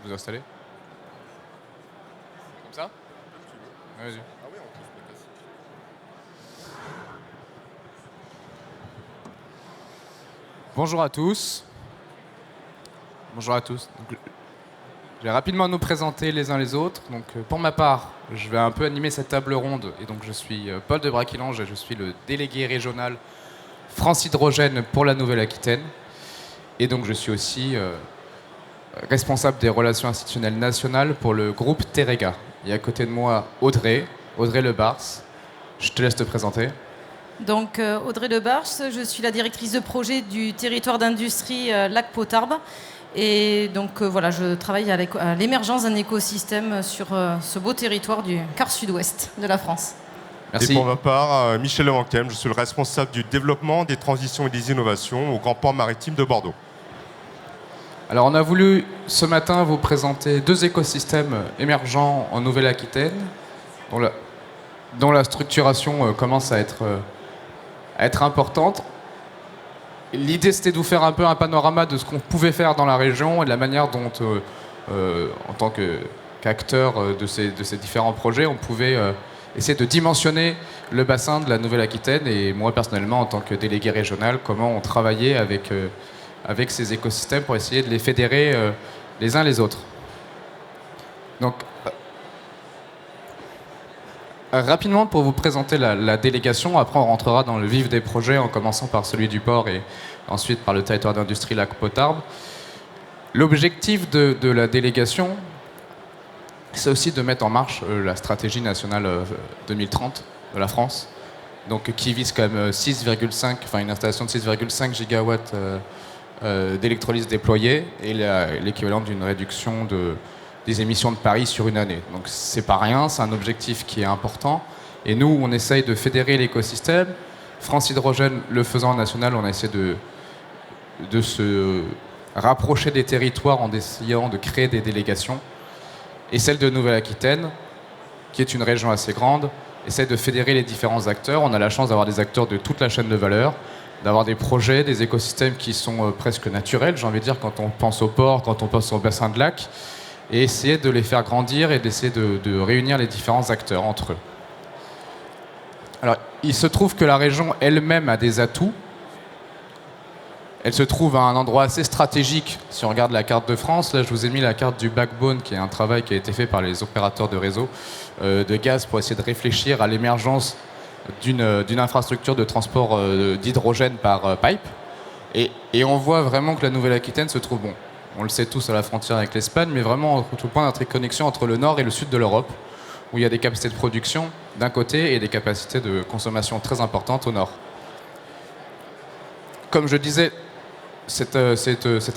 Vous installez? Comme ça? Vas-y. Bonjour à tous. Bonjour à tous. Donc, je vais rapidement nous présenter les uns les autres. Donc, pour ma part, je vais un peu animer cette table ronde. Et donc, je suis Paul de Braquillange et je suis le délégué régional France Hydrogène pour la Nouvelle-Aquitaine. Et donc, je suis aussi responsable des relations institutionnelles nationales pour le groupe Terega. Et à côté de moi, Audrey Lebars. Je te laisse te présenter. Donc Audrey Lebars, je suis la directrice de projet du territoire d'industrie Lac-Potarbe. Et donc voilà, je travaille à l'émergence d'un écosystème sur ce beau territoire du quart sud-ouest de la France. Merci. Et pour ma part, Michel Levanquem, je suis le responsable du développement, des transitions et des innovations au Grand Port Maritime de Bordeaux. Alors on a voulu ce matin vous présenter deux écosystèmes émergents en Nouvelle-Aquitaine, dont la structuration commence à être importante. L'idée c'était de vous faire un peu un panorama de ce qu'on pouvait faire dans la région et de la manière dont, en tant qu'acteur de ces différents projets, on pouvait essayer de dimensionner le bassin de la Nouvelle-Aquitaine et moi personnellement en tant que délégué régional, comment on travaillait avec ces écosystèmes pour essayer de les fédérer les uns les autres. Donc, rapidement pour vous présenter la délégation, après on rentrera dans le vif des projets en commençant par celui du port et ensuite par le territoire d'industrie Lac-Potarbe. L'objectif de la délégation, c'est aussi de mettre en marche la stratégie nationale 2030 de la France, donc qui vise quand même 6,5, enfin une installation de 6,5 gigawatts d'électrolyse déployée et l'équivalent d'une réduction des émissions de Paris sur une année. Donc c'est pas rien, c'est un objectif qui est important. Et nous, on essaye de fédérer l'écosystème. France Hydrogène, le faisant en national, on a essayé de se rapprocher des territoires en essayant de créer des délégations. Et celle de Nouvelle-Aquitaine, qui est une région assez grande, essaie de fédérer les différents acteurs. On a la chance d'avoir des acteurs de toute la chaîne de valeur, d'avoir des projets, des écosystèmes qui sont presque naturels, j'ai envie de dire, quand on pense au port, quand on pense au bassin de lac, et essayer de les faire grandir et d'essayer de réunir les différents acteurs entre eux. Alors, il se trouve que la région elle-même a des atouts. Elle se trouve à un endroit assez stratégique. Si on regarde la carte de France, là je vous ai mis la carte du backbone, qui est un travail qui a été fait par les opérateurs de réseau de gaz pour essayer de réfléchir à l'émergence d'une infrastructure de transport d'hydrogène par pipe. Et on voit vraiment que la Nouvelle-Aquitaine se trouve, bon, on le sait tous, à la frontière avec l'Espagne, mais vraiment au point d'interconnexion entre le nord et le sud de l'Europe, où il y a des capacités de production d'un côté et des capacités de consommation très importantes au nord. Comme je disais, cet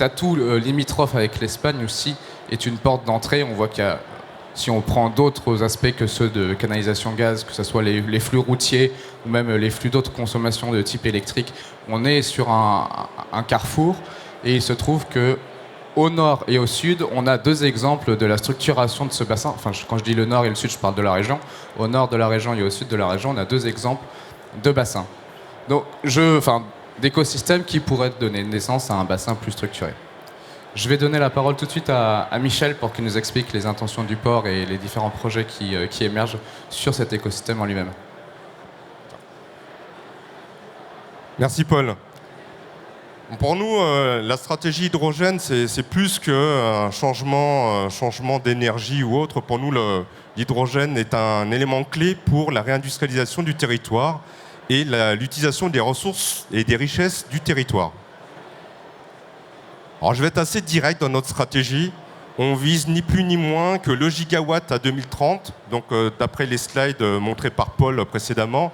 atout limitrophe avec l'Espagne aussi est une porte d'entrée. On voit qu'il y a, si on prend d'autres aspects que ceux de canalisation gaz, que ce soit les flux routiers ou même les flux d'autres consommations de type électrique, on est sur un carrefour et il se trouve que au nord et au sud, on a deux exemples de la structuration de ce bassin. Enfin, quand je dis le nord et le sud, je parle de la région. Au nord de la région et au sud de la région, on a deux exemples de bassins. Donc, d'écosystèmes qui pourraient donner naissance à un bassin plus structuré. Je vais donner la parole tout de suite à Michel pour qu'il nous explique les intentions du port et les différents projets qui émergent sur cet écosystème en lui-même. Merci Paul. Pour nous, la stratégie hydrogène, c'est plus qu'un changement d'énergie ou autre. Pour nous, l'hydrogène est un élément clé pour la réindustrialisation du territoire et l'utilisation des ressources et des richesses du territoire. Alors, je vais être assez direct dans notre stratégie. On vise ni plus ni moins que le gigawatt à 2030. Donc, d'après les slides montrés par Paul précédemment,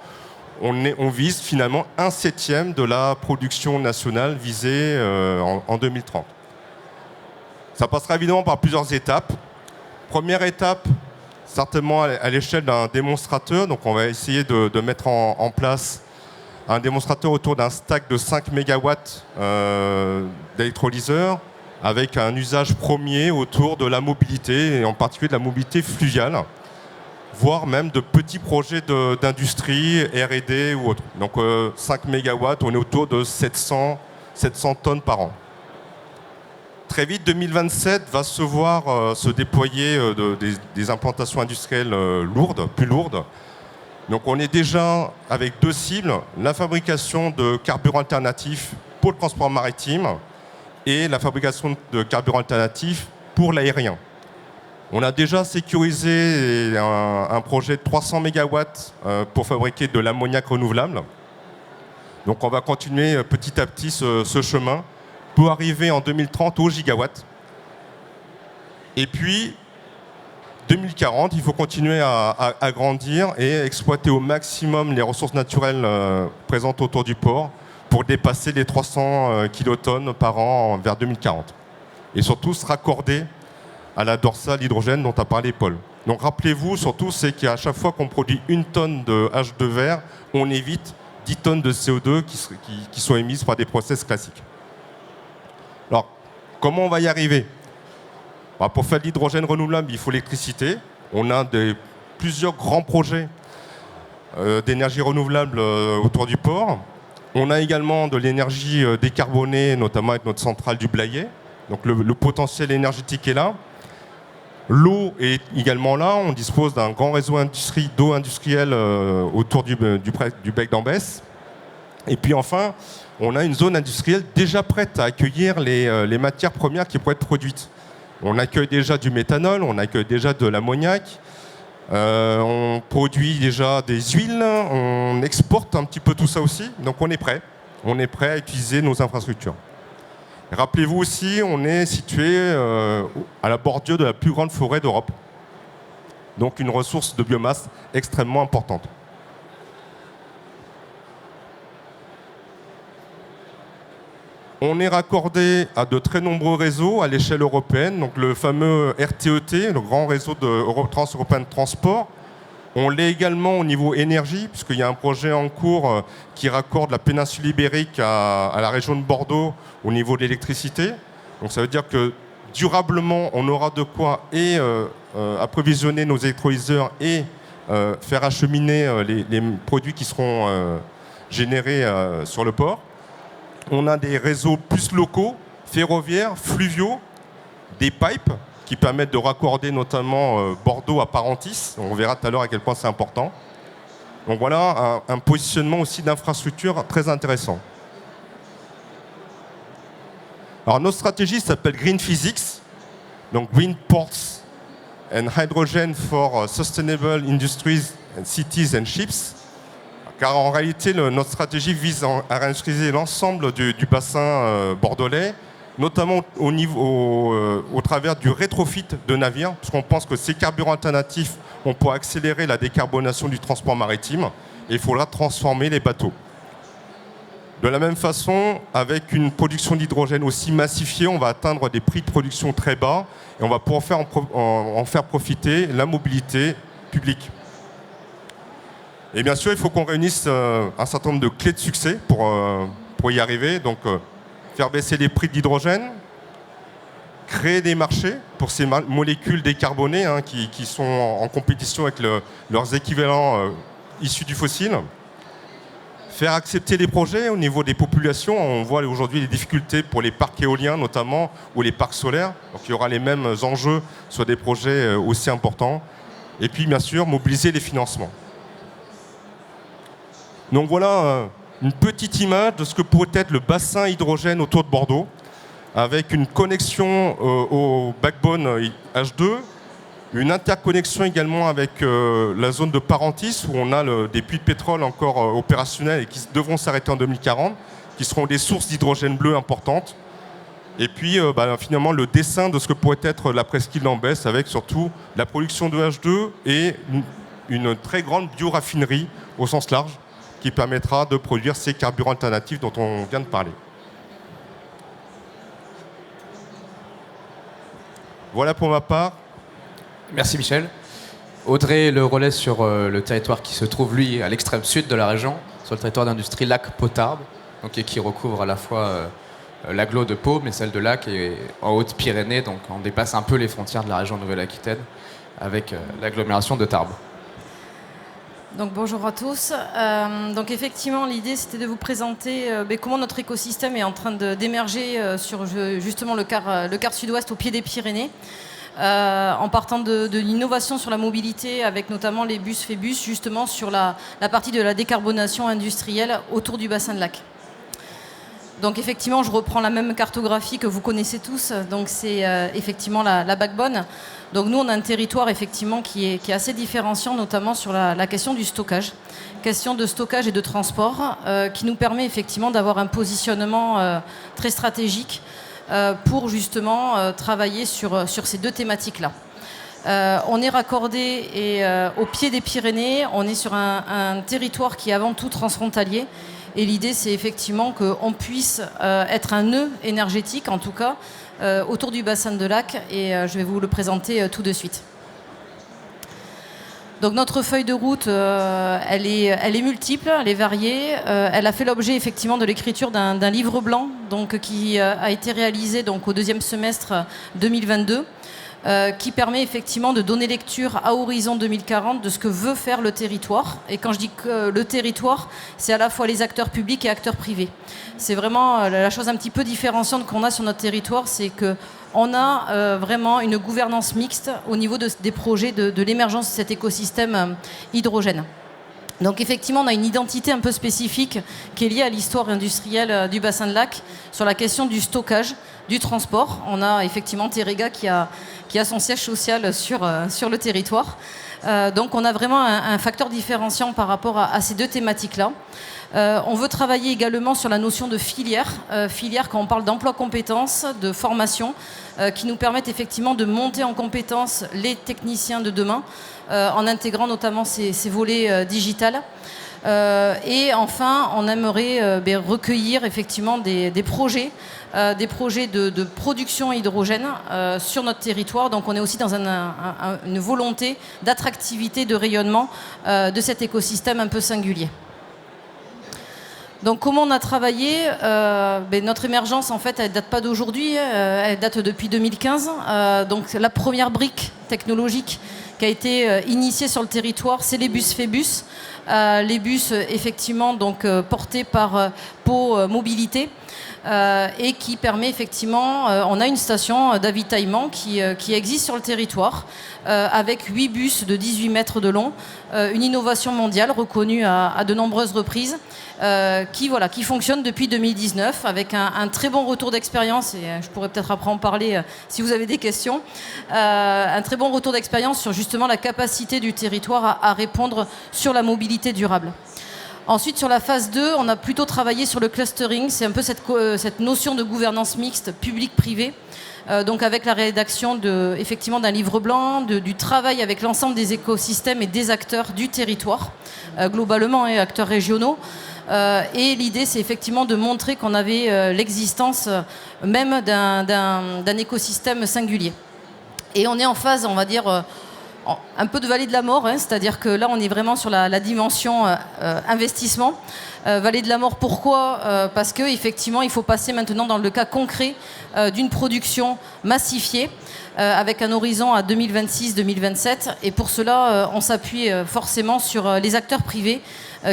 on vise finalement 1/7 de la production nationale visée en 2030. Ça passera évidemment par plusieurs étapes. Première étape, certainement à l'échelle d'un démonstrateur. Donc on va essayer de mettre en place un démonstrateur autour d'un stack de 5 MW d'électrolyseurs avec un usage premier autour de la mobilité, et en particulier de la mobilité fluviale, voire même de petits projets d'industrie, R&D ou autre. Donc 5 MW, on est autour de 700 tonnes par an. très vite, 2027 va se voir se déployer des implantations industrielles lourdes, plus lourdes. Donc on est déjà avec 2 cibles, la fabrication de carburants alternatifs pour le transport maritime et la fabrication de carburants alternatifs pour l'aérien. On a déjà sécurisé un projet de 300 MW pour fabriquer de l'ammoniac renouvelable. Donc on va continuer petit à petit ce chemin pour arriver en 2030 au gigawatt. Et puis, 2040, il faut continuer à grandir et exploiter au maximum les ressources naturelles présentes autour du port pour dépasser les 300 kilotonnes par an vers 2040. Et surtout se raccorder à la dorsale hydrogène dont a parlé Paul. Donc rappelez-vous surtout, c'est qu'à chaque fois qu'on produit 1 tonne de H2 vert, on évite 10 tonnes de CO2 qui sont émises par des process classiques. Alors, comment on va y arriver ? Pour faire de l'hydrogène renouvelable, il faut l'électricité. On a plusieurs grands projets d'énergie renouvelable autour du port. On a également de l'énergie décarbonée, notamment avec notre centrale du Blayais. Donc le potentiel énergétique est là. L'eau est également là. On dispose d'un grand réseau d'eau industrielle autour du bec d'Ambès. Et puis enfin, on a une zone industrielle déjà prête à accueillir les matières premières qui pourraient être produites. On accueille déjà du méthanol, on accueille déjà de l'ammoniac, on produit déjà des huiles, on exporte un petit peu tout ça aussi, donc on est prêt. On est prêt à utiliser nos infrastructures. Rappelez-vous aussi, on est situé à la bordure de la plus grande forêt d'Europe, donc une ressource de biomasse extrêmement importante. On est raccordé à de très nombreux réseaux à l'échelle européenne, donc le fameux RTET, le grand réseau transeuropéen de transport. On l'est également au niveau énergie, puisqu'il y a un projet en cours qui raccorde la péninsule ibérique à la région de Bordeaux au niveau de l'électricité. Donc ça veut dire que durablement, on aura de quoi approvisionner nos électrolyseurs et faire acheminer les produits qui seront générés sur le port. On a des réseaux plus locaux, ferroviaires, fluviaux, des pipes qui permettent de raccorder notamment Bordeaux à Parentis. On verra tout à l'heure à quel point c'est important. Donc voilà un positionnement aussi d'infrastructure très intéressant. Alors notre stratégie s'appelle Green Physics, donc Green Ports and Hydrogen for Sustainable Industries and Cities and Ships. Car en réalité, notre stratégie vise à réindustrialiser l'ensemble du bassin bordelais, notamment au travers du rétrofit de navires, parce qu'on pense que ces carburants alternatifs, on peut accélérer la décarbonation du transport maritime, et il faudra transformer les bateaux. De la même façon, avec une production d'hydrogène aussi massifiée, on va atteindre des prix de production très bas, et on va pouvoir en faire profiter la mobilité publique. Et bien sûr, il faut qu'on réunisse un certain nombre de clés de succès pour y arriver. Donc, faire baisser les prix de l'hydrogène, créer des marchés pour ces molécules décarbonées qui sont en compétition avec leurs équivalents issus du fossile. Faire accepter les projets au niveau des populations. On voit aujourd'hui les difficultés pour les parcs éoliens notamment, ou les parcs solaires. Donc, il y aura les mêmes enjeux sur des projets aussi importants. Et puis, bien sûr, mobiliser les financements. Donc voilà une petite image de ce que pourrait être le bassin hydrogène autour de Bordeaux, avec une connexion au backbone H2, une interconnexion également avec la zone de Parentis, où on a des puits de pétrole encore opérationnels et qui devront s'arrêter en 2040, qui seront des sources d'hydrogène bleu importantes. Et puis finalement le dessin de ce que pourrait être la presqu'île d'Ambès, avec surtout la production de H2 et une très grande bioraffinerie au sens large, qui permettra de produire ces carburants alternatifs dont on vient de parler. Voilà pour ma part. Merci Michel. Audrey le relais sur le territoire qui se trouve, lui, à l'extrême sud de la région, sur le territoire d'industrie Lac-Potarbe, donc, qui recouvre à la fois l'agglo de Pau, mais celle de Lac et en Haute-Pyrénées, donc on dépasse un peu les frontières de la région Nouvelle-Aquitaine avec l'agglomération de Tarbes. Donc bonjour à tous. Donc effectivement, l'idée c'était de vous présenter comment notre écosystème est en train d'émerger sur justement le quart sud-ouest au pied des Pyrénées, en partant de l'innovation sur la mobilité avec notamment les bus Phébus, justement sur la partie de la décarbonation industrielle autour du bassin de Lac. Donc effectivement, je reprends la même cartographie que vous connaissez tous. Donc c'est effectivement la backbone. Donc nous, on a un territoire effectivement qui est assez différenciant, notamment sur la question du stockage. Question de stockage et de transport qui nous permet effectivement d'avoir un positionnement très stratégique pour justement travailler sur ces deux thématiques-là. On est raccordé au pied des Pyrénées. On est sur un territoire qui est avant tout transfrontalier. Et l'idée, c'est effectivement qu'on puisse être un nœud énergétique, en tout cas, autour du bassin de Lac. Et je vais vous le présenter tout de suite. Donc notre feuille de route, elle est multiple, elle est variée. Elle a fait l'objet effectivement de l'écriture d'un livre blanc donc, qui a été réalisé donc, au deuxième semestre 2022. Qui permet effectivement de donner lecture à horizon 2040 de ce que veut faire le territoire. Et quand je dis que le territoire, c'est à la fois les acteurs publics et acteurs privés. C'est vraiment la chose un petit peu différenciante qu'on a sur notre territoire, c'est qu'on a vraiment une gouvernance mixte au niveau des projets de l'émergence de cet écosystème hydrogène. Donc effectivement, on a une identité un peu spécifique qui est liée à l'histoire industrielle du bassin de Lac sur la question du stockage, du transport. On a effectivement Terega qui a son siège social sur le territoire. Donc on a vraiment un facteur différenciant par rapport à ces deux thématiques-là. On veut travailler également sur la notion de filière quand on parle d'emploi compétences, de formation, qui nous permettent effectivement de monter en compétences les techniciens de demain, en intégrant notamment ces volets digitales. Et enfin, on aimerait recueillir effectivement des projets de production hydrogène sur notre territoire. Donc on est aussi dans une volonté d'attractivité, de rayonnement de cet écosystème un peu singulier. Donc comment on a travaillé notre émergence, en fait, elle ne date pas d'aujourd'hui, elle date depuis 2015. Donc la première brique technologique qui a été initiée sur le territoire, c'est les bus Phébus. Les bus, effectivement, donc, portés par Pau Mobilité. Et qui permet effectivement, on a une station d'avitaillement qui existe sur le territoire avec 8 bus de 18 mètres de long, une innovation mondiale reconnue à de nombreuses reprises qui fonctionne depuis 2019 avec un très bon retour d'expérience, et je pourrais peut-être après en parler si vous avez des questions, un très bon retour d'expérience sur justement la capacité du territoire à répondre sur la mobilité durable. Ensuite, sur la phase 2, on a plutôt travaillé sur le clustering. C'est un peu cette notion de gouvernance mixte public-privé. Donc avec la rédaction effectivement d'un livre blanc, du travail avec l'ensemble des écosystèmes et des acteurs du territoire, globalement, et acteurs régionaux. Et l'idée, c'est effectivement de montrer qu'on avait l'existence même d'un écosystème singulier. Et on est en phase, on va dire, un peu de vallée de la mort, c'est-à-dire que là on est vraiment sur la dimension investissement. Vallée de la mort, pourquoi ? Parce qu'effectivement il faut passer maintenant dans le cas concret d'une production massifiée avec un horizon à 2026-2027, et pour cela on s'appuie forcément sur les acteurs privés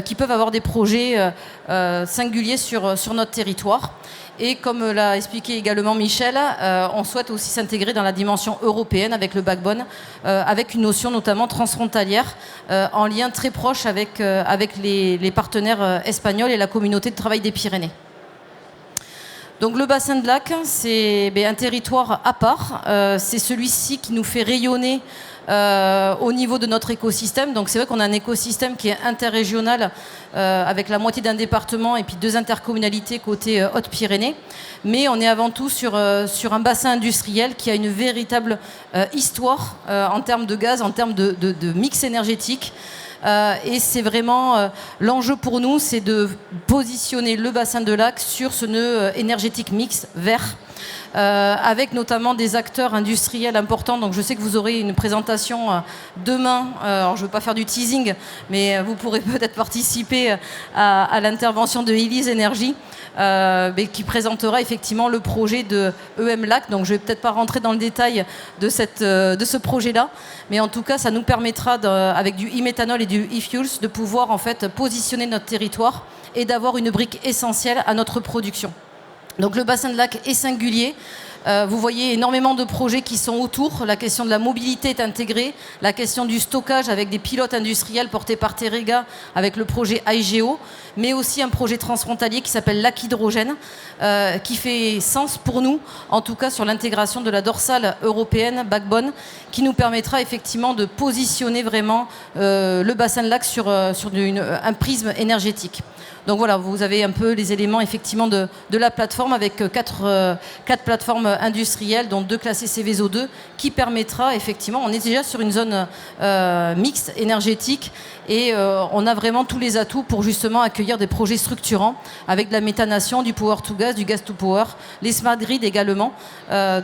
qui peuvent avoir des projets singuliers sur notre territoire. Et comme l'a expliqué également Michel, on souhaite aussi s'intégrer dans la dimension européenne avec le backbone, avec une notion notamment transfrontalière, en lien très proche avec les partenaires espagnols et la communauté de travail des Pyrénées. Donc le bassin de Lac, c'est un territoire à part. C'est celui-ci qui nous fait rayonner au niveau de notre écosystème. Donc c'est vrai qu'on a un écosystème qui est interrégional avec la moitié d'un département et puis 2 intercommunalités côté Hautes-Pyrénées. Mais on est avant tout sur un bassin industriel qui a une véritable histoire en termes de gaz, en termes de mix énergétique. Et c'est vraiment l'enjeu pour nous, c'est de positionner le bassin de Lac sur ce nœud énergétique mix vert avec notamment des acteurs industriels importants. Donc je sais que vous aurez une présentation demain. Alors je ne veux pas faire du teasing, mais vous pourrez peut-être participer à l'intervention de Elise Energy, qui présentera effectivement le projet de EMLAC. Donc je ne vais peut-être pas rentrer dans le détail de ce projet-là, mais en tout cas ça nous permettra, avec du e-méthanol et du e-fuels, de pouvoir en fait positionner notre territoire et d'avoir une brique essentielle à notre production. Donc le bassin de lac est singulier. Vous voyez énormément de projets qui sont autour. La question de la mobilité est intégrée. La question du stockage avec des pilotes industriels portés par Terega avec le projet IGO, mais aussi un projet transfrontalier qui s'appelle Lac Hydrogène, qui fait sens pour nous, en tout cas sur l'intégration de la dorsale européenne Backbone, qui nous permettra effectivement de positionner vraiment le bassin de lac sur un prisme énergétique. Donc voilà, vous avez un peu les éléments effectivement de la plateforme avec quatre plateformes industrielles, dont 2 classées Céveso 2, qui permettra effectivement, on est déjà sur une zone mixte énergétique et on a vraiment tous les atouts pour justement accueillir des projets structurants avec de la méthanation, du power to gas, du gas to power, les smart grid également,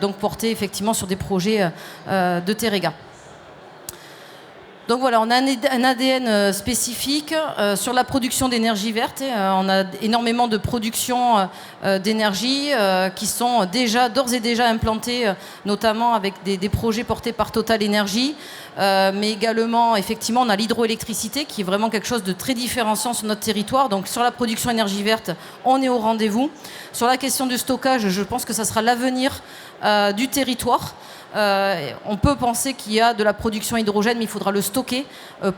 donc portés effectivement sur des projets de Terega. Donc voilà, on a un ADN spécifique sur la production d'énergie verte. On a énormément de productions d'énergie qui sont d'ores et déjà implantées, notamment avec des projets portés par Total Energy. Mais également, effectivement, on a l'hydroélectricité qui est vraiment quelque chose de très différenciant sur notre territoire. Donc sur la production énergie verte, on est au rendez-vous. Sur la question du stockage, je pense que ça sera l'avenir du territoire. On peut penser qu'il y a de la production hydrogène, mais il faudra le stocker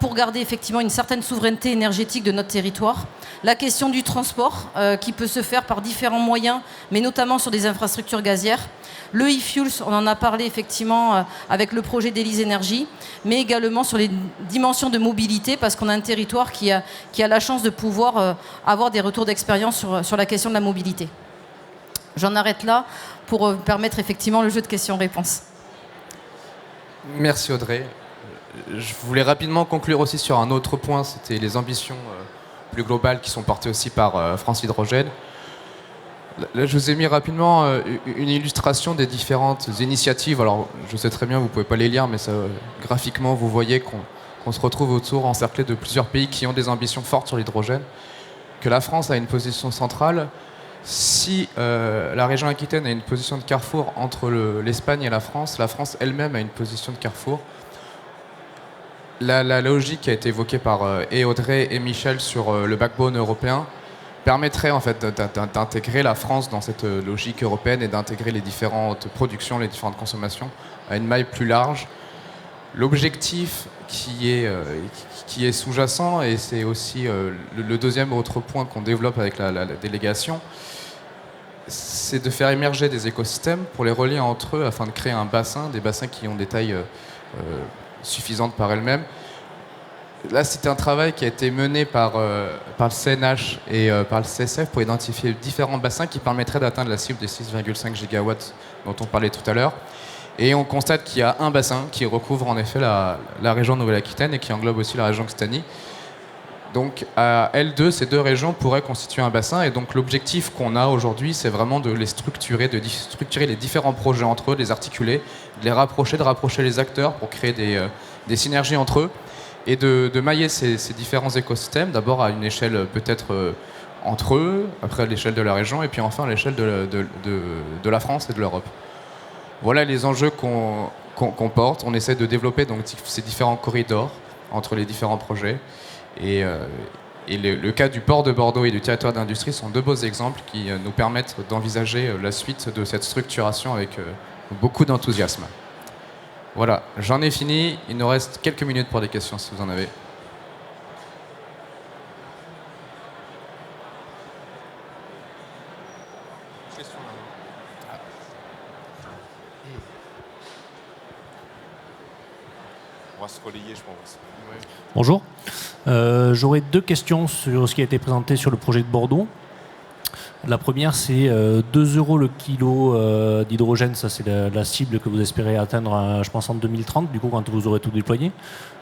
pour garder effectivement une certaine souveraineté énergétique de notre territoire. La question du transport, qui peut se faire par différents moyens, mais notamment sur des infrastructures gazières. Le e-fuels, on en a parlé effectivement avec le projet d'Elise Energy, mais également sur les dimensions de mobilité, parce qu'on a un territoire qui a la chance de pouvoir avoir des retours d'expérience sur la question de la mobilité. J'en arrête là pour permettre effectivement le jeu de questions-réponses. Merci Audrey. Je voulais rapidement conclure aussi sur un autre point, c'était les ambitions plus globales qui sont portées aussi par France Hydrogène. Là, je vous ai mis rapidement une illustration des différentes initiatives. Alors, je sais très bien, vous ne pouvez pas les lire, mais graphiquement, vous voyez qu'on se retrouve autour, encerclé de plusieurs pays qui ont des ambitions fortes sur l'hydrogène, que la France a une position centrale. Si la région Aquitaine a une position de carrefour entre l'Espagne et la France elle-même a une position de carrefour. La logique qui a été évoquée par Audrey et Michel sur le backbone européen permettrait en fait d'intégrer la France dans cette logique européenne et d'intégrer les différentes productions, les différentes consommations à une maille plus large. L'objectif qui est sous-jacent, et c'est aussi le deuxième autre point qu'on développe avec la délégation, c'est de faire émerger des écosystèmes pour les relier entre eux afin de créer un bassin, des bassins qui ont des tailles suffisantes par elles-mêmes. Là, c'était un travail qui a été mené par le CNH et par le CSF pour identifier différents bassins qui permettraient d'atteindre la cible des 6,5 gigawatts dont on parlait tout à l'heure. Et on constate qu'il y a un bassin qui recouvre en effet la région Nouvelle-Aquitaine et qui englobe aussi la région Occitanie. Donc à L2, ces deux régions pourraient constituer un bassin, et donc l'objectif qu'on a aujourd'hui, c'est vraiment de les structurer, de structurer les différents projets entre eux, de les articuler, de les rapprocher, de rapprocher les acteurs pour créer des synergies entre eux, et de mailler ces différents écosystèmes, d'abord à une échelle peut-être entre eux, après à l'échelle de la région, et puis enfin à l'échelle de la France et de l'Europe. Voilà les enjeux qu'on porte. On essaie de développer donc ces différents corridors entre les différents projets. Et le cas du port de Bordeaux et du territoire d'industrie sont deux beaux exemples qui nous permettent d'envisager la suite de cette structuration avec beaucoup d'enthousiasme. Voilà, j'en ai fini. Il nous reste quelques minutes pour des questions si vous en avez. On va se relayer, je pense. Bonjour. J'aurais deux questions sur ce qui a été présenté sur le projet de Bordeaux. La première, c'est 2 € le kilo d'hydrogène. Ça, c'est la cible que vous espérez atteindre, je pense, en 2030, du coup, quand vous aurez tout déployé.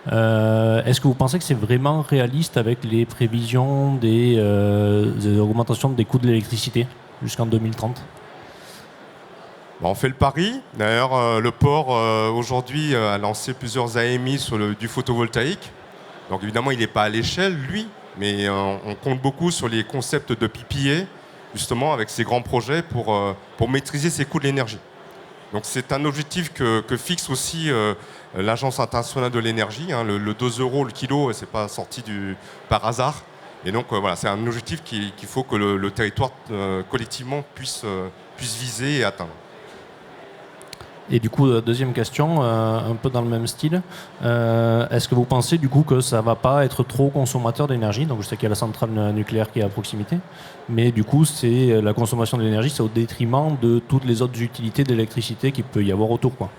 Est-ce que vous pensez que c'est vraiment réaliste avec les prévisions des augmentations des coûts de l'électricité jusqu'en 2030 ? On fait le pari. D'ailleurs, le port, aujourd'hui, a lancé plusieurs AMI sur du photovoltaïque. Donc évidemment, il n'est pas à l'échelle, lui, mais on compte beaucoup sur les concepts de PPA, justement, avec ces grands projets pour maîtriser ces coûts de l'énergie. Donc c'est un objectif que fixe aussi l'Agence internationale de l'énergie. Le 2 euros le kilo, ce n'est pas sorti par hasard. Et donc voilà, c'est un objectif qu'il faut que le territoire collectivement puisse viser et atteindre. Et du coup, deuxième question, un peu dans le même style. Est-ce que vous pensez du coup que ça ne va pas être trop consommateur d'énergie? Donc je sais qu'il y a la centrale nucléaire qui est à proximité, mais du coup, c'est la consommation de l'énergie, c'est au détriment de toutes les autres utilités d'électricité qu'il peut y avoir autour, quoi.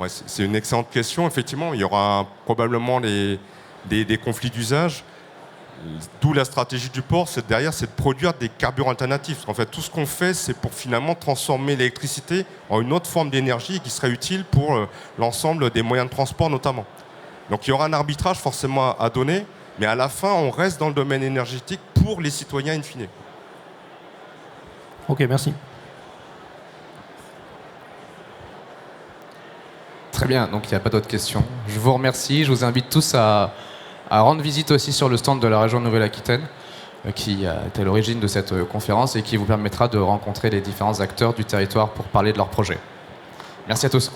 Ouais, c'est une excellente question. Effectivement, il y aura probablement des conflits d'usage. D'où la stratégie du port, derrière, c'est de produire des carburants alternatifs. En fait, tout ce qu'on fait, c'est pour finalement transformer l'électricité en une autre forme d'énergie qui serait utile pour l'ensemble des moyens de transport notamment. Donc il y aura un arbitrage forcément à donner, mais à la fin, on reste dans le domaine énergétique pour les citoyens in fine. Ok, merci. Très bien, donc il n'y a pas d'autres questions. Je vous remercie, je vous invite tous à rendre visite aussi sur le stand de la région Nouvelle-Aquitaine, qui est à l'origine de cette conférence et qui vous permettra de rencontrer les différents acteurs du territoire pour parler de leurs projets. Merci à tous.